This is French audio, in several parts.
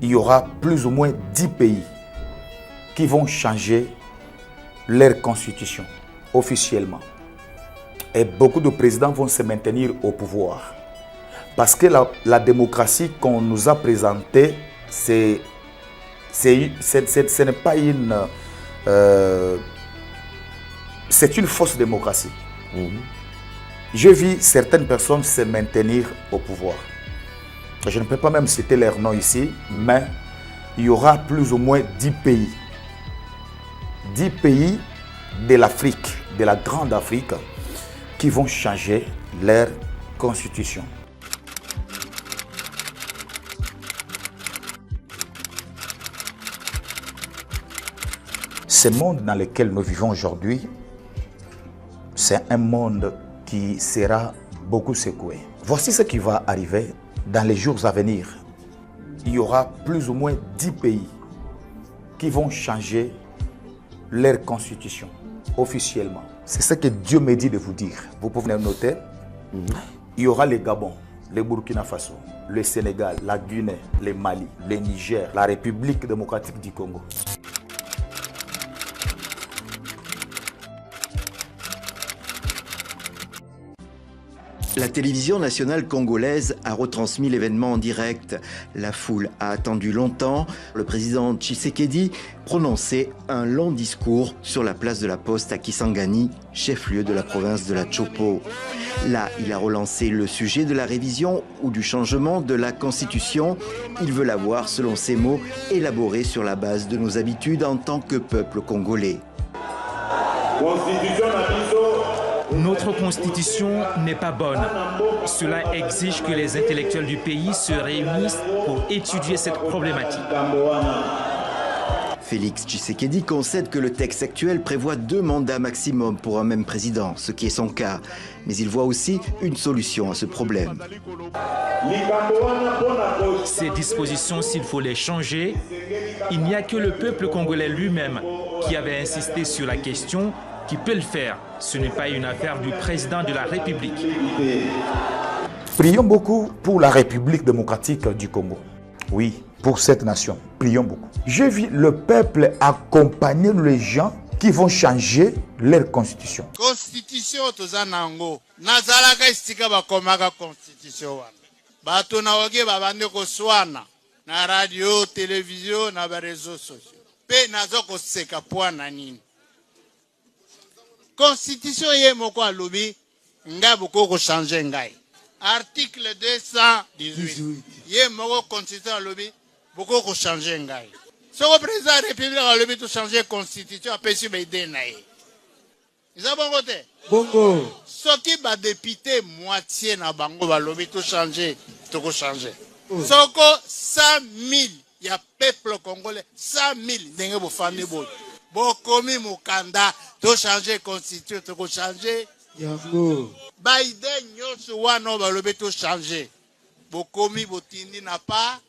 il y aura plus ou moins 10 pays qui vont changer leur constitution officiellement. Et beaucoup de présidents vont se maintenir au pouvoir. Parce que la démocratie qu'on nous a présentée, ce n'est pas une... c'est une fausse démocratie. J'ai vu certaines personnes se maintenir au pouvoir. Je ne peux pas même citer leur nom ici, mais il y aura plus ou moins 10 pays. 10 pays de l'Afrique, de la grande Afrique, qui vont changer leur constitution. Ce monde dans lequel nous vivons aujourd'hui, c'est un monde qui sera beaucoup secoué. Voici ce qui va arriver dans les jours à venir. Il y aura plus ou moins 10 pays qui vont changer leur constitution officiellement. C'est ce que Dieu me dit de vous dire. Vous pouvez noter. Il y aura le Gabon, le Burkina Faso, le Sénégal, la Guinée, le Mali, le Niger, la République démocratique du Congo. La télévision nationale congolaise a retransmis l'événement en direct. La foule a attendu longtemps. Le président Tshisekedi prononçait un long discours sur la place de la Poste à Kisangani, chef-lieu de la province de la Chopo. Là, il a relancé le sujet de la révision ou du changement de la Constitution. Il veut la voir, selon ses mots, élaborée sur la base de nos habitudes en tant que peuple congolais. Notre constitution n'est pas bonne. Cela exige que les intellectuels du pays se réunissent pour étudier cette problématique. Félix Tshisekedi concède que le texte actuel prévoit 2 mandats maximum pour un même président, ce qui est son cas. Mais il voit aussi une solution à ce problème. Ces dispositions, s'il faut les changer, il n'y a que le peuple congolais lui-même qui avait insisté sur la question qui peut le faire. Ce n'est pas une affaire du président de la République. Prions beaucoup pour la République démocratique du Congo. Oui, pour cette nation. Prions beaucoup. J'ai vu le peuple accompagner les gens qui vont changer leur constitution. Constitution tozanango. Nazalaka istika bakomaka constitution wana. Bato na oge babande koswana na radio, télévision na ba réseaux sociaux. Pe nazoko seka poana nini. Constitution ye moko alobi nga boko ko changer ngai. Article 218. Ye moko constitution alobi boko ko changer ngai. Soko président de la République alobi to changer constitution apesi ba idée na ye. Isa bongo te. Bongo. Soki ba député moitié na bango balobi to changer, to ko changer. Soko 100,000 ya peuple congolais 100,000 ndenge bo fandi bo. Bokomi mukanda to changer constitution to changer yango Biden nyonso wana balobi to changer bokomi botindi na pa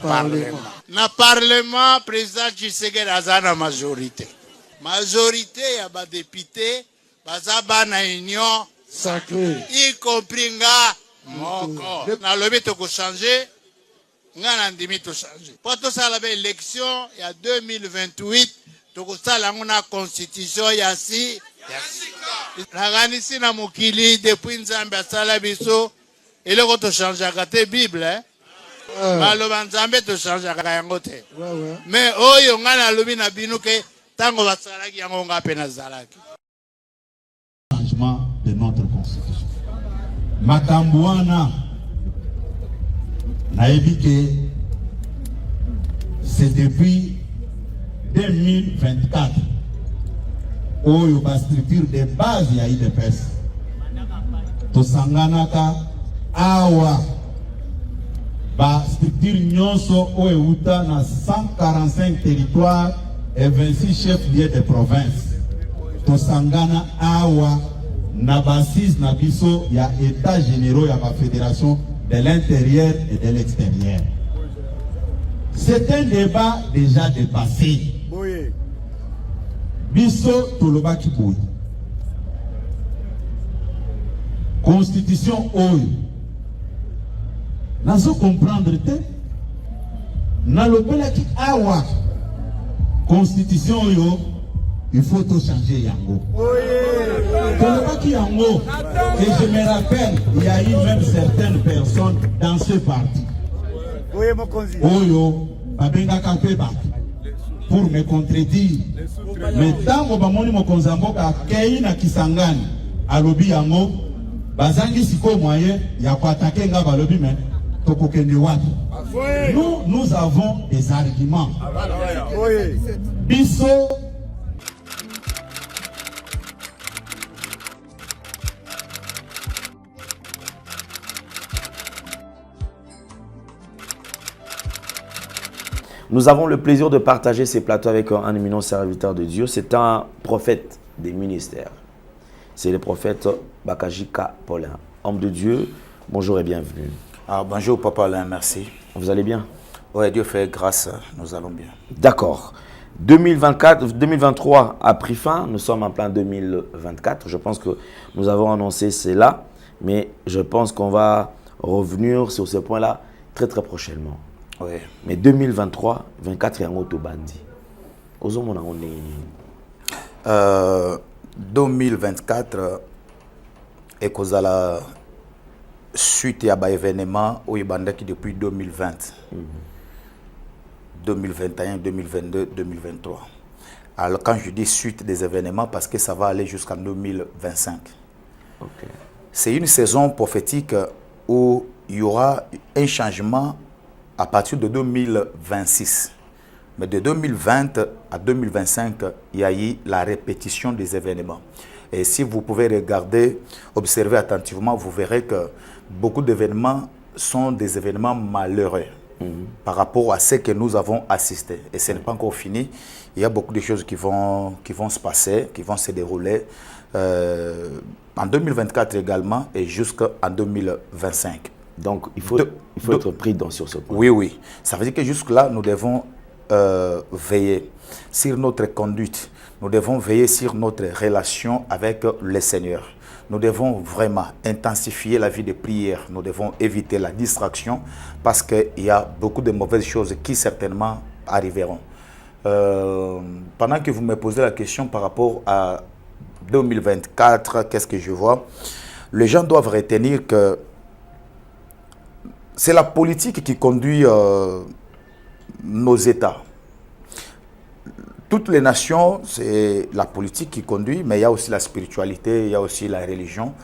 parlement na parlement président Tshisekedi aza na majorité ya ba député baza bana union sacrée y compris nga moko na lobi to changer nga na ndimi to changer po to sala ba élection ya 2028 tokosala ngona constitution ya si nakanisi na mokili depuis nzambe asala biso eloko tochangeaka te bible baloba nzambe tochangeaka yango te mais oyo ngai nalobi na bino ke ntango basalaki yango nga mpe nazalaki. Changement de notre constitution makambo wana nayebi ke c'est depuis 2024 oyo ba structure de base ya IDPS tosanganaka awa ba structure nyonso oyo uta na 145 territoires et 26 chefs-lieux de province tosangana awa na basis na biso ya état généraux ya ba fédération de l'intérieur et de l'extérieur. C'est un débat déjà dépassé. Biso tolobaki boy. Constitution oyo. Nazo comprendre te. nalobelaki awa constitution yo il faut tout changer yango. Tolobaki yango et je me rappelle il y a eu même certaines personnes dans ce parti oyo babengaka mpe bato pour me contredire. Mais ntango bamoni mokonzi ya mboka akei na Kisangani alobi yango bazangi sikoyo moyen ya koatake nga balobi me tokokende wapi. Nous avons des arguments. Biso Nous avons le plaisir de partager ces plateaux avec un éminent serviteur de Dieu. C'est un prophète des ministères. C'est le prophète Bakajika Paulin. Homme de Dieu, bonjour et bienvenue. Bonjour Papa Alain, merci. Vous allez bien? Oui, Dieu fait grâce, nous allons bien. D'accord. 2023 a pris fin, nous sommes en plein 2024. Je pense que nous avons annoncé cela, mais je pense qu'on va revenir sur ce point-là très prochainement. Oui. Mais 2023, 24 et en autobandi. 2024 et cause à la suite à événement où il y depuis 2020, 2021, 2022, 2023. Alors quand je dis suite des événements, parce que ça va aller jusqu'en 2025. Okay. C'est une saison prophétique où il y aura un changement à partir de 2026. Mais de 2020 à 2025, il y a eu la répétition des événements. Et si vous pouvez regarder, observer attentivement, vous verrez que beaucoup d'événements sont des événements malheureux par rapport à ce que nous avons assisté. Et ce n'est pas encore fini. Il y a beaucoup de choses qui vont se passer, qui vont se dérouler en 2024 également et jusqu'en 2025. Donc, il faut être pris sur ce point. Oui. Ça veut dire que jusque-là, nous devons veiller sur notre conduite. Nous devons veiller sur notre relation avec le Seigneur. Nous devons vraiment intensifier la vie de prière. Nous devons éviter la distraction parce qu'il y a beaucoup de mauvaises choses qui certainement arriveront. Pendant que vous me posez la question par rapport à 2024, qu'est-ce que je vois? Les gens doivent retenir que c'est la politique qui conduit nos États. Toutes les nations, c'est la politique qui conduit, mais il y a aussi la spiritualité, il y a aussi la religion.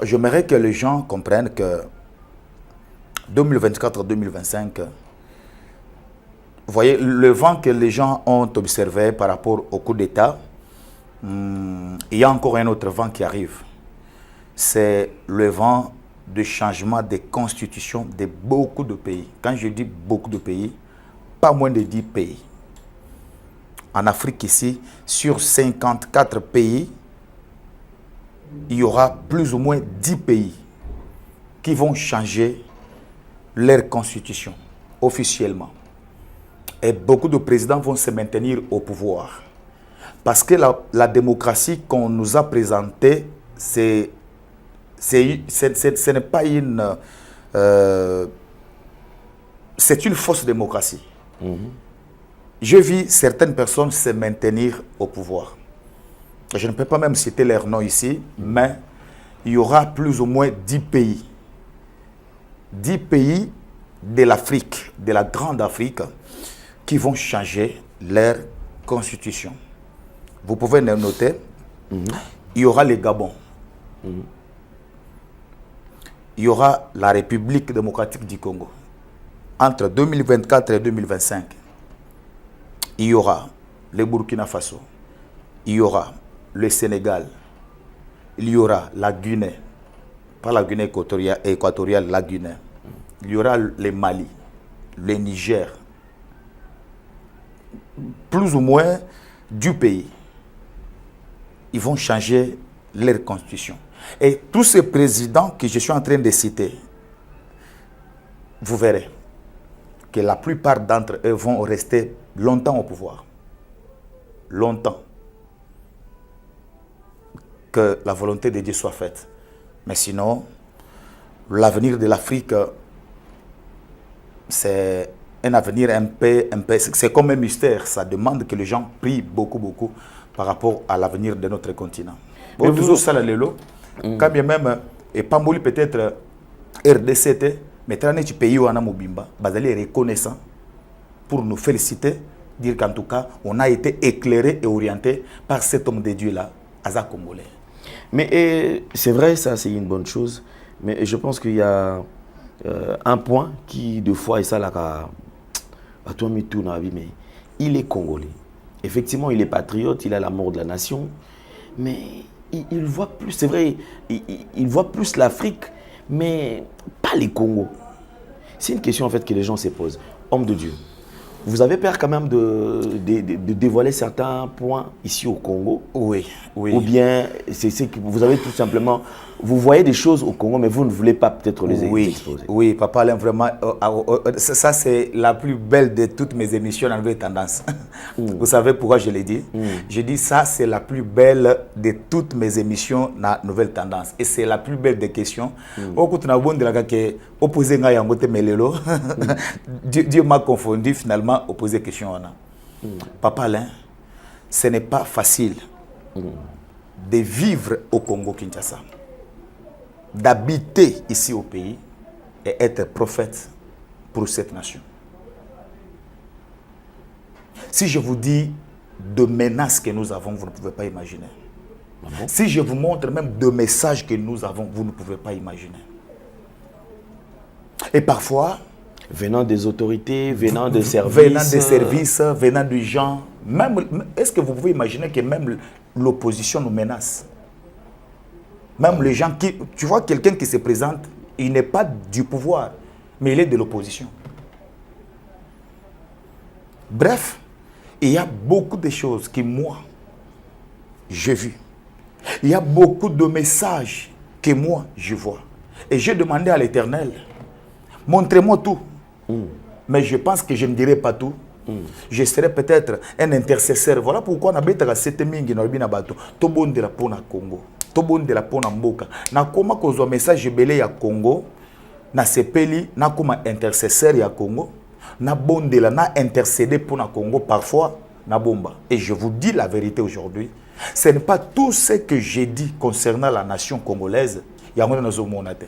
J'aimerais que les gens comprennent que 2024-2025, vous voyez, le vent que les gens ont observé par rapport au coup d'État, il y a encore un autre vent qui arrive. C'est le vent de changement des constitutions de beaucoup de pays. Quand je dis beaucoup de pays, pas moins de 10 pays. En Afrique ici, sur 54 pays, il y aura plus ou moins 10 pays qui vont changer leur constitution officiellement. Et beaucoup de présidents vont se maintenir au pouvoir. Parce que la démocratie qu'on nous a présentée, ce n'est pas une... c'est une fausse démocratie. Je vis certaines personnes se maintenir au pouvoir. Je ne peux pas même citer leur nom ici, mais il y aura plus ou moins 10 pays. 10 pays de l'Afrique, de la grande Afrique, qui vont changer leur constitution. Vous pouvez le noter. Il y aura le Gabon. Il y aura la République démocratique du Congo. Entre 2024 et 2025, il y aura le Burkina Faso, il y aura le Sénégal, il y aura la Guinée, pas la Guinée équatoriale, la Guinée. Il y aura le Mali, le Niger, plus ou moins du pays. Ils vont changer leur constitution. Et tous ces présidents que je suis en train de citer, vous verrez que la plupart d'entre eux vont rester longtemps au pouvoir. Longtemps. Que la volonté de Dieu soit faite. Mais sinon, l'avenir de l'Afrique, c'est un avenir un peu, c'est comme un mystère. Ça demande que les gens prient beaucoup par rapport à l'avenir de notre continent. Bon, toujours ça, quand bien même, et Pamboli peut-être RDC, mais dans les pays où on a Mobimba, basali reconnaissant pour nous féliciter, dire qu'en tout cas, on a été éclairé et orienté par cet homme de Dieu-là, Aza Congolais. Mais c'est vrai, ça c'est une bonne chose, mais je pense qu'il y a un point qui, de fois, et ça, là, mais il est congolais. Effectivement, il est patriote, il a l'amour de la nation, mais il voit plus, c'est vrai, il voit plus l'Afrique, mais pas les Congos. C'est une question en fait que les gens se posent. Homme de Dieu, vous avez peur quand même de dévoiler certains points ici au Congo? Oui. Ou bien c'est que vous avez tout simplement, vous voyez des choses au Congo, mais vous ne voulez pas peut-être les exposer. Oui, Papa Alain, vraiment, ça c'est la plus belle de toutes mes émissions dans Nouvelle Tendance. Vous savez pourquoi je l'ai dit? Je dis ça c'est la plus belle de toutes mes émissions dans Nouvelle Tendance. Et c'est la plus belle des questions. Dieu m'a confondu finalement au poser question. Papa Alain, ce n'est pas facile de vivre au Congo-Kinshasa, d'habiter ici au pays et être prophète pour cette nation. Si je vous dis de menaces que nous avons, vous ne pouvez pas imaginer. Si je vous montre même de messages que nous avons, vous ne pouvez pas imaginer. Et parfois, venant des autorités, venant des services, venant des gens, même, est-ce que vous pouvez imaginer que même l'opposition nous menace? Même les gens qui... Tu vois, quelqu'un qui se présente, il n'est pas du pouvoir, mais il est de l'opposition. Bref, il y a beaucoup de choses que moi, j'ai vues. Il y a beaucoup de messages que moi, je vois. Et j'ai demandé à l'Éternel, montrez-moi tout. Mais je pense que je ne dirai pas tout. Je serai peut-être un intercesseur. Voilà pourquoi on a besoin de cette mingi na bina bato. To bon de la pona Congo. To bon de la pona mboka. Na koma kozo message belé ya Congo. Na sepeli na koma intercesseur ya Congo. Na bon de la na intercéder pour na Congo parfois na bomba. Et je vous dis la vérité aujourd'hui. Ce n'est pas tout ce que j'ai dit concernant la nation congolaise. Ya mona nazo monate.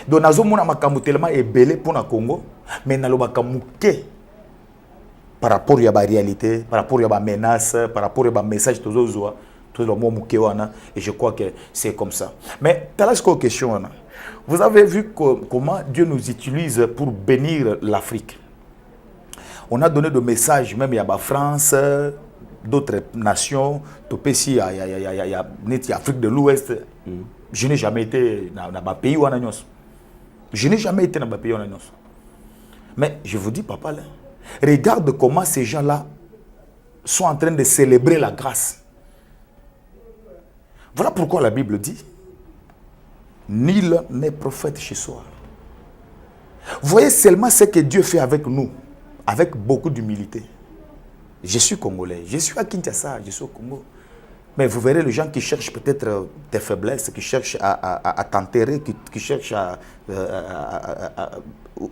Donc nazo mona makambo tellement ebelé pour na Congo, mais na lobaka muke par rapport à la réalité, par rapport à la menace, par rapport à message tout le monde muke wana, et je crois que c'est comme ça. Mais t'as la question wana. Vous avez vu comment Dieu nous utilise pour bénir l'Afrique. On a donné des messages même à la France, d'autres nations, il y a l'Afrique de l'Ouest. Je n'ai jamais été dans un pays où on a Je n'ai jamais été dans un pays où on a Mais je vous dis, papa, là, regarde comment ces gens-là sont en train de célébrer la grâce. Voilà pourquoi la Bible dit, nul n'est prophète chez soi. Voyez seulement ce que Dieu fait avec nous, avec beaucoup d'humilité. Je suis congolais, je suis à Kinshasa, je suis au Congo. Mais vous verrez les gens qui cherchent peut-être tes faiblesses, qui cherchent à t'enterrer, qui cherchent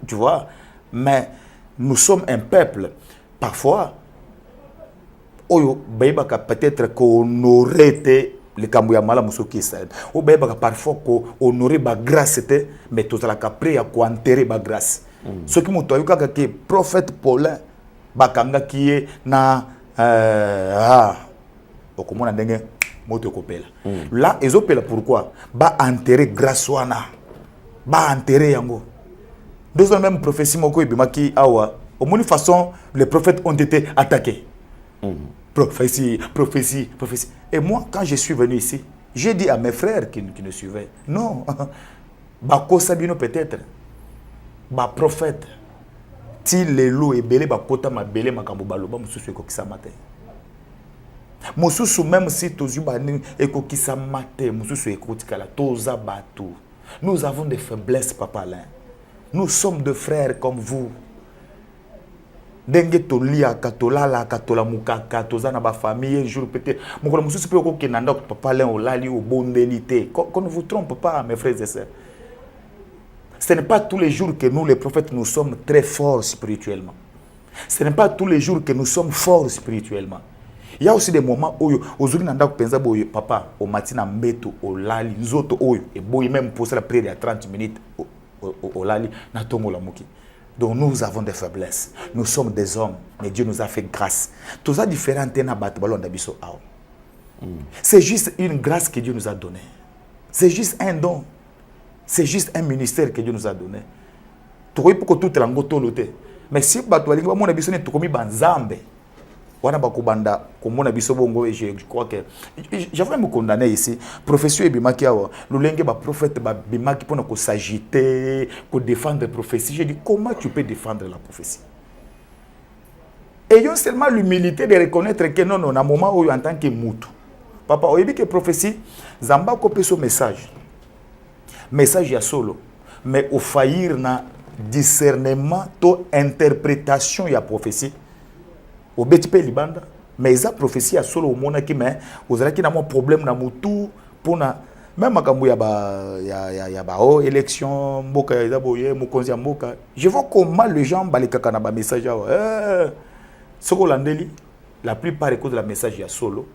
tu vois. Mais nous sommes un peuple, parfois, peut-être qu'on aurait été le Kambouyamala Moussouki Saïd. Ou parfois qu'on aurait la grâce, mais tout à prêt à enterrer la grâce. Ce qui m'ont dit que le prophète Paulin, Bakanga qui est na. Là, ils ont pourquoi? Ba enterrer grâce wana. Ba enterrer yango. Dans la même prophétie, de façon, les prophètes ont été attaqués. Prophétie. Et moi, quand je suis venu ici, j'ai dit à mes frères qui nous suivaient, non, Bako Sabino peut-être, ba prophète, ti lelo et belé ba kota ma belé ma kambo baloba mususu ko kisamate. Mususu même si tozu ba ni eko kisamate mususu ekotikala toza batu. Nous avons des faiblesses, papa Alain. Nous sommes des frères comme vous. Dengue tolia katola katola mukaka toza na ba famille jour peut-être mukolo mususu pe ko kenanda papa Alain olali o bondelité. Qu'on ne vous trompe pas mes frères et sœurs. Ce n'est pas tous les jours que nous, les prophètes, nous sommes très forts spirituellement. Ce n'est pas tous les jours que nous sommes forts spirituellement. Il y a aussi des moments où aujourd'hui nanda pensa boye papa au matin mbeto au lali nzoto oyo et boye même poser la prière à 30 minutes au lali na tongo la muki. Donc nous avons des faiblesses. Nous sommes des hommes, mais Dieu nous a fait grâce. Tout ça différent na bat ballon d'abisso ao. C'est juste une grâce que Dieu nous a donnée. C'est juste un don. C'est juste un ministère que Dieu nous a donné. Tu vois pour que tout lango tolote. Mais si batwalinga ba mona biso ne tukomi banzambe. Wana bakubanda komona biso bongo et je crois que j'avais me condamner ici professeur ebimaki awa lolenge ba prophète ba bimaki pour ko s'agiter pour défendre la prophétie. Je dis comment tu peux défendre la prophétie? Ayons seulement l'humilité de reconnaître que non non na moment où en tant que mutu papa oyebi que prophétie zamba ko peso message ya solo mais au faillir na discernement to interprétation ya prophétie au betipe libanda mais ça prophétie ya solo mona ki mais ozala ki na mo problème na mutu pona même makambo ya ba élection mboka ya boye mokonzi ya mboka je vois comment les gens balikaka na ba message soko landeli la plupart écoutent la message ya solo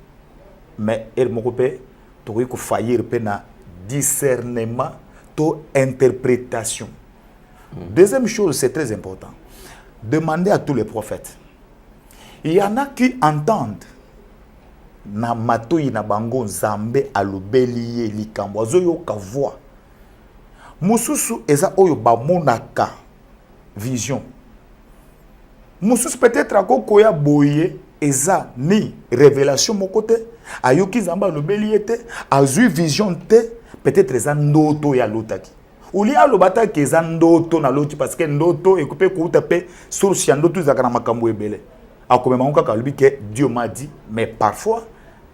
mais elle moko pe to ko faillir pe na discernement to interprétation. Deuxième chose, c'est très important. Demandez à tous les prophètes. Il y en a qui entendent na matoi na bango nzambe alobeli likambo azoyo ka voix. Mususu eza oyo ba monaka vision. Mususu peut-être akokoya boye eza ni révélation mon côté ayoki nzambe alobeli ete azui vision te peut-être eza ndoto ya lotaki. Uli alobata ke eza ndoto na loti parce que ndoto ekope kuuta pe source ya ndoto ezaka na makambo ebele. Akomema ngo kaka lobi ke Dieu m'a dit mais parfois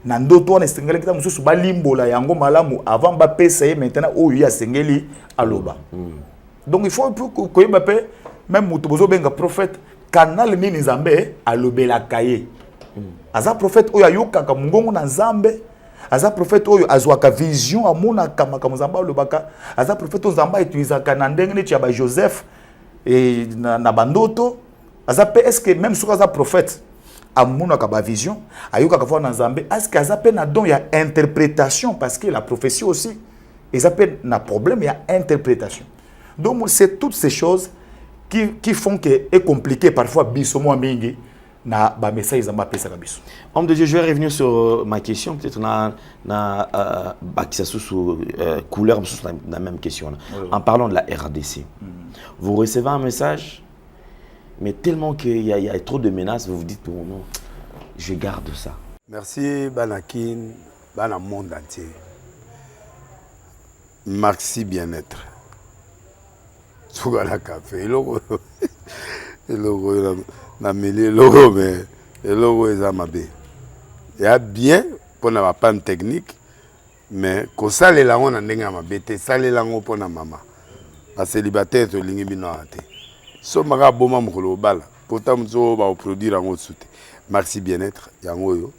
na ndoto wana sengeli kita mususu balimbola yango malamu avant ba pesa ye maintenant oyo ya sengeli aloba. Donc il faut que yeba pe même mutu bozo benga prophète canal nini nzambe alobela kaye. Aza prophète oyo ayokaka mungongo na nzambe. Aza prophète oyo azwaka vision amona kama nzamba lobaka aza prophète nzamba utilisaka na ndenge neti ya ba Joseph et na bandoto aza pe est-ce que même soka aza prophète amona ka ba vision ayoka ka na nzambe est-ce que aza pe na don ya interprétation parce que la prophétie aussi ils appellent na problème ya interprétation. Donc c'est toutes ces choses qui font que est compliqué parfois bisomo mingi. Homme de Dieu, je vais revenir sur ma question. Peut-être sous couleur, la même question. En parlant de la RDC, vous recevez un message, mais tellement qu'il y a trop de menaces, vous vous dites pour moi, je garde ça. Merci, Banakin, Bana monde entier. Merci bien-être. Sougala café, na mêlé logo mais le logo est amabé. Il y a bien pour na panne technique mais ko sale la on ndenge amabé te sale la ngo pour na mama. Ba célibataire to lingi bino ate. So maka boma mukolo bala pourtant mzo ba produire ngo soute. Merci bien-être yango yo.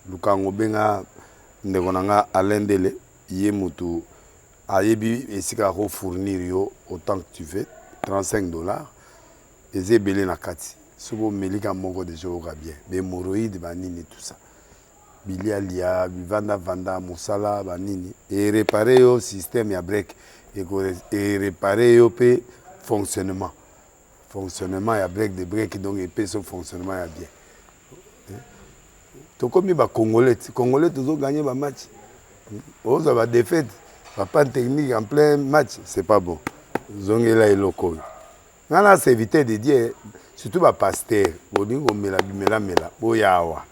Lukango benga ndeko nanga alendele yé mutu ayebi esika ko fournir yo autant que tu veux $35 et zebele na kati. Souvent melika moko de joga bien des hémorroïdes banini tout ça bilialia vanda musala banini et réparer au système ya break et réparer au pe fonctionnement ya break de break donc et pe son fonctionnement ya bien to comme ba congolais toujours gagner ba match on va défaite pas technique en plein match c'est pas bon zongela eloko ngana c'est éviter de dire surtout ba pasteur bodingo mela boyawa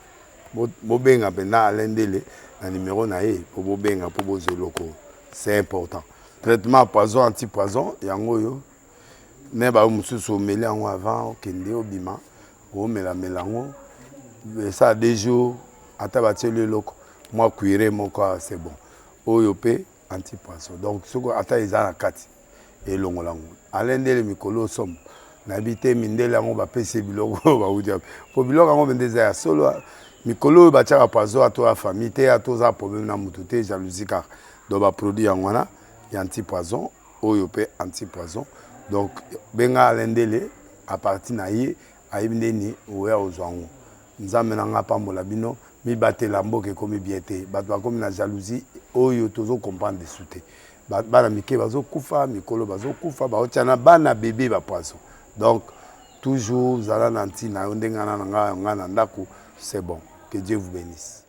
bobenga pena alendele na numéro na ye po bobenga po bozeloko c'est important traitement poison anti-poison yango yo ne ba mususu meli yango avant okende obima o mela ngo ça 2 jours ata ba tele loko moi cuire moko c'est bon oyo pe anti-poison donc soko ata ezana kati elongolango alendele mikolo somme n'habité mindele yango ba pese biloko ba udia po biloko yango bendeza ya solo mikolo ba tchaka pazo ato la famille te ato za problème na mutu te jalousie car do ba produit yango na ya anti poison oyo pe anti-poison. Donc benga alendele à partir na ye ayibindeni oya ozwango. Nzambe nanga pambola bino mi batela mboke komi biete bato bakomi na jalousie oyo tozo comprendre de souté. Bana mike bazo kufa mikolo bazo kufa baotiana bana bébé ba poisson. Donc toujours zala nanti na ndenga na nga ndako c'est bon. Que Dieu vous bénisse.